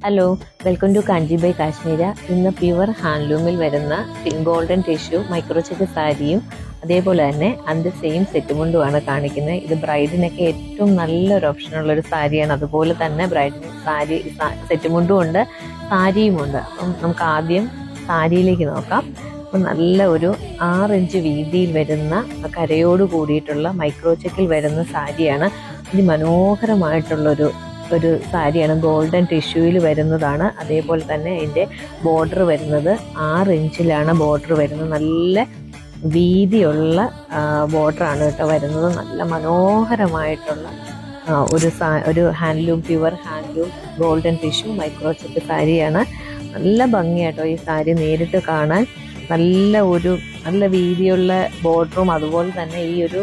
Hello, welcome to Kanchi by Kashmira. ഇന്ന് pure ഹാൻഡ്ലൂമിൽ വരുന്ന golden tissue മൈക്രോചെക്ക് സാരിയും അതേപോലെ തന്നെ അതിൻ്റെ സെയിം സെറ്റ് മുണ്ടുമാണ് കാണിക്കുന്നത്. ഇത് ബ്രൈഡിനൊക്കെ ഏറ്റവും നല്ലൊരു ഓപ്ഷനുള്ളൊരു സാരിയാണ്. അതുപോലെ തന്നെ ബ്രൈഡിന് സാരി സെറ്റ് മുണ്ടും ഉണ്ട്, സാരിയും ഉണ്ട്. അപ്പം നമുക്ക് ആദ്യം സാരിയിലേക്ക് നോക്കാം. അപ്പം നല്ല ഒരു 6 ഇഞ്ച് വീതിയിൽ വരുന്ന കരയോട് കൂടിയിട്ടുള്ള മൈക്രോചെക്കിൽ വരുന്ന സാരിയാണ്. അതിമനോഹരമായിട്ടുള്ളൊരു സാരിയാണ്. ഗോൾഡൻ ടിഷ്യൂയിൽ വരുന്നതാണ്. അതേപോലെ തന്നെ അതിൻ്റെ ബോർഡർ വരുന്നത് 6 ഇഞ്ചിലാണ് ബോർഡർ വരുന്നത്. നല്ല വീതിയുള്ള ബോർഡറാണ് കേട്ടോ വരുന്നത്. നല്ല മനോഹരമായിട്ടുള്ള ഒരു handloom, pure handloom golden tissue micro check സാരിയാണ്. നല്ല ഭംഗിയാട്ടോ ഈ സാരി നേരിട്ട് കാണാൻ. നല്ല വീതിയുള്ള ബോർഡറും അതുപോലെ തന്നെ ഈ ഒരു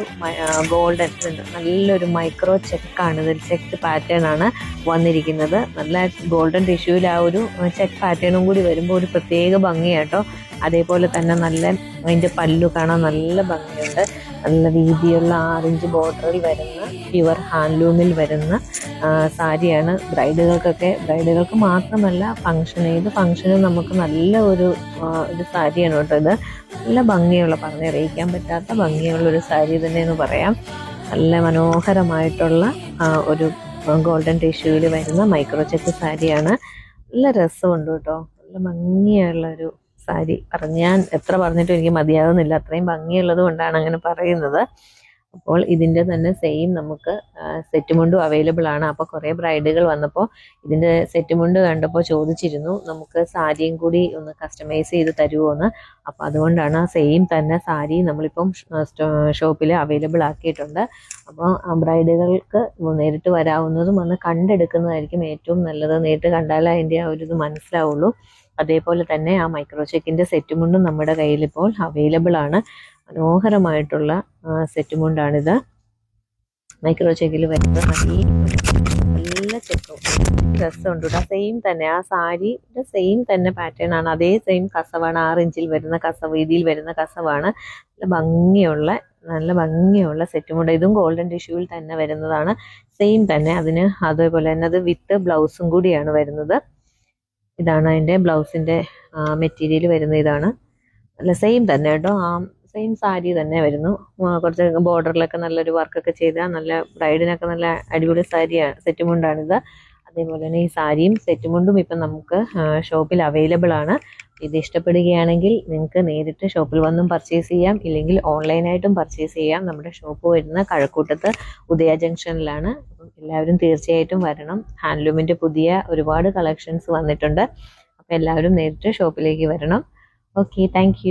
ഗോൾഡൻ നല്ലൊരു മൈക്രോ ചെക്കാണ്. ഇതിൽ ചെക്ക് പാറ്റേൺ ആണ് വന്നിരിക്കുന്നത്. നല്ല ഗോൾഡൻ ടിഷ്യൂവിൽ ആ ഒരു ചെക്ക് പാറ്റേണും കൂടി വരുമ്പോൾ ഒരു പ്രത്യേക ഭംഗിയാട്ടോ. അതേപോലെ തന്നെ നല്ല അതിൻ്റെ പല്ലു കാണാൻ നല്ല ഭംഗിയുണ്ട്. നല്ല വീതിയുള്ള 6 ഇഞ്ച് ബോർഡറിൽ വരുന്ന പ്യുവർ ഹാൻഡ്ലൂമിൽ വരുന്ന സാരിയാണ്. ബ്രൈഡുകൾക്ക് മാത്രമല്ല, ഏത് ഫംഗ്ഷനും നമുക്ക് നല്ല ഒരു സാരിയാണ് കേട്ടോ. ഇത് നല്ല ഭംഗിയുള്ള, പറഞ്ഞറിയിക്കാൻ പറ്റാത്ത ഭംഗിയുള്ള ഒരു സാരി തന്നെയെന്ന് പറയാം. നല്ല മനോഹരമായിട്ടുള്ള ഒരു ഗോൾഡൻ ടിഷ്യൂവിൽ വരുന്ന മൈക്രോചെക്ക് സാരിയാണ്. നല്ല രസമുണ്ട് കേട്ടോ. നല്ല ഭംഗിയുള്ളൊരു സാരി. ഞാൻ എത്ര പറഞ്ഞിട്ടും എനിക്ക് മതിയാകുന്നില്ല, അത്രയും ഭംഗിയുള്ളത് കൊണ്ടാണ് അങ്ങനെ പറയുന്നത്. അപ്പോൾ ഇതിൻ്റെ തന്നെ സെയിം നമുക്ക് സെറ്റ് മുണ്ടും അവൈലബിൾ ആണ്. അപ്പോൾ കുറേ ബ്രൈഡുകൾ വന്നപ്പോൾ ഇതിൻ്റെ സെറ്റ് മുണ്ട് കണ്ടപ്പോൾ ചോദിച്ചിരുന്നു, നമുക്ക് സാരിയും കൂടി ഒന്ന് കസ്റ്റമൈസ് ചെയ്ത് തരുമോ എന്ന്. അപ്പോൾ അതുകൊണ്ടാണ് സെയിം തന്നെ സാരി നമ്മളിപ്പം ഷോപ്പിൽ അവൈലബിൾ ആക്കിയിട്ടുണ്ട്. അപ്പോൾ ബ്രൈഡുകൾക്ക് നേരിട്ട് വരാവുന്നതും വന്ന് കണ്ടെടുക്കുന്നതായിരിക്കും ഏറ്റവും നല്ലത്. നേരിട്ട് കണ്ടാലേ അതിൻ്റെ ആ ഒരു ഇത് മനസ്സിലാവുള്ളൂ. അതേപോലെ തന്നെ ആ മൈക്രോചെക്കിൻ്റെ സെറ്റ് മുണ്ടും നമ്മുടെ കയ്യിൽ ഇപ്പോൾ അവൈലബിൾ ആണ്. മനോഹരമായിട്ടുള്ള സെറ്റ് മുണ്ടാണിത്. മൈക്രോചെക്കിൽ വരുന്നത് നല്ല ചെക്കും രസമുണ്ട് കേട്ടോ. സെയിം തന്നെ ആ സാരിയുടെ സെയിം തന്നെ പാറ്റേൺ ആണ്. അതേ സെയിം കസവാണ്. 6 ഇഞ്ചിൽ വരുന്ന വീതിയിൽ വരുന്ന കസവാണ്. നല്ല ഭംഗിയുള്ള സെറ്റ് മുണ്ട്. ഇതും ഗോൾഡൻ ടിഷ്യൂവിൽ തന്നെ വരുന്നതാണ്. സെയിം തന്നെ അതേപോലെ തന്നെ അത് വിത്ത് ബ്ലൗസും കൂടിയാണ് വരുന്നത്. ഇതാണ് അതിൻ്റെ ബ്ലൗസിൻ്റെ മെറ്റീരിയൽ വരുന്നത്. ഇതാണ് അല്ല സെയിം തന്നെ കേട്ടോ. സെയിം സാരി തന്നെ വരുന്നു. കുറച്ച് ബോർഡറിലൊക്കെ നല്ലൊരു വർക്കൊക്കെ ചെയ്താൽ നല്ല ബ്രൈഡിനൊക്കെ നല്ല അടിപൊളി സാരിയാണ്, സെറ്റ് മുണ്ടാണിത്. അതേപോലെ തന്നെ ഈ സാരിയും സെറ്റ് മുണ്ടും ഇപ്പം നമുക്ക് ഷോപ്പിൽ അവൈലബിൾ ആണ്. ഇത് ഇഷ്ടപ്പെടുകയാണെങ്കിൽ നിങ്ങൾക്ക് നേരിട്ട് ഷോപ്പിൽ വന്നും പർച്ചേസ് ചെയ്യാം, ഇല്ലെങ്കിൽ ഓൺലൈനായിട്ടും പർച്ചേസ് ചെയ്യാം. നമ്മുടെ ഷോപ്പ് വരുന്ന കഴക്കൂട്ടത്ത് ഉദയ ജംഗ്ഷനിലാണ്. അപ്പം എല്ലാവരും തീർച്ചയായിട്ടും വരണം. ഹാൻഡ്ലൂമിൻ്റെ പുതിയ ഒരുപാട് കളക്ഷൻസ് വന്നിട്ടുണ്ട്. അപ്പോൾ എല്ലാവരും നേരിട്ട് ഷോപ്പിലേക്ക് വരണം. Okay, thank